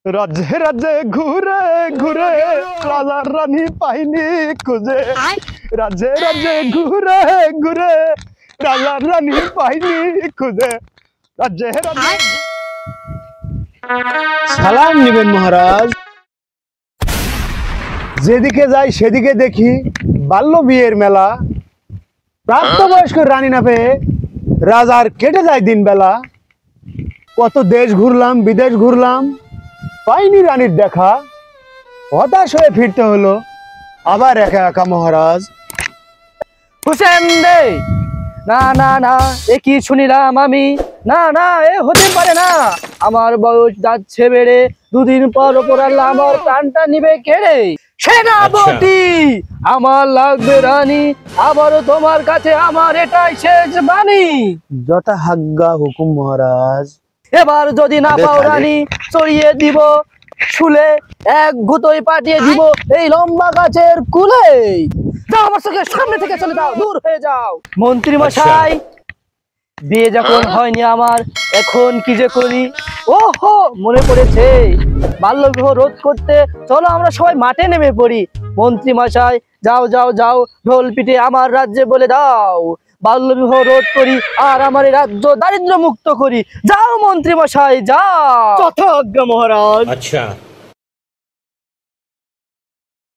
রাজ্যে রাজ্যে ঘুরে ঘুরে রাজার রানী পাইনি খুঁজে। রাজ্যে রাজ্যে ঘুরে ঘুরে রাজার রানী পাইনি খুঁজে। রাজ্যে রাজ্যে সালাম নিবেন মহারাজ। যেদিকে যাই সেদিকে দেখি বাল্য বিয়ের মেলা। প্রাপ্তবয়স্ক রানী না পেয়ে রাজার কেটে যায় দিন বেলা। কত দেশ ঘুরলাম বিদেশ ঘুরলাম, পাইনি রানীর দেখা। হতাশ হয়ে ফিরতে হলো আবার একা একা মহারাজ। হুসেন দে, না না না, এ কি শুনিলাম আমি? না না, এ হতে পারে না। আমার বয়স যাচ্ছে বেড়ে, দুদিন পর ওপর আল্লাহ আমার প্রাণটা নিবে কেড়ে। সেনাপতি, আমার লাগবে রানী, আবারও তোমার কাছে আমার এটাই শেষ বাণী। যথাজ্ঞা হুকুম মহারাজ। এবার যদি না পাও রানী, চড়িয়ে দিব শুলে, এক গুতোয় পাঠিয়ে দিব এই লম্বা গাছের কুলে। যাও, আমার চোখের সামনে থেকে চলে যাও, দূর হয়ে যাও। মন্ত্রী মশাই, বিয়ে যখন হয়নি আমার, এখন কি যে করি। ওহো, মনে পড়েছে, বাল্যবিবাহ রোধ করতে চলো আমরা সবাই মাঠে নেমে পড়ি। মন্ত্রী মশাই, যাও যাও যাও, ঢোল পিটে আমার রাজ্যে বলে দাও, বাল্যবিবাহ রোধ করি আর আমার এই রাজ্য দারিদ্র মুক্ত করি। যাও মন্ত্রী মশাই, যাও। যথাজ্ঞা মহারাজ। अच्छा।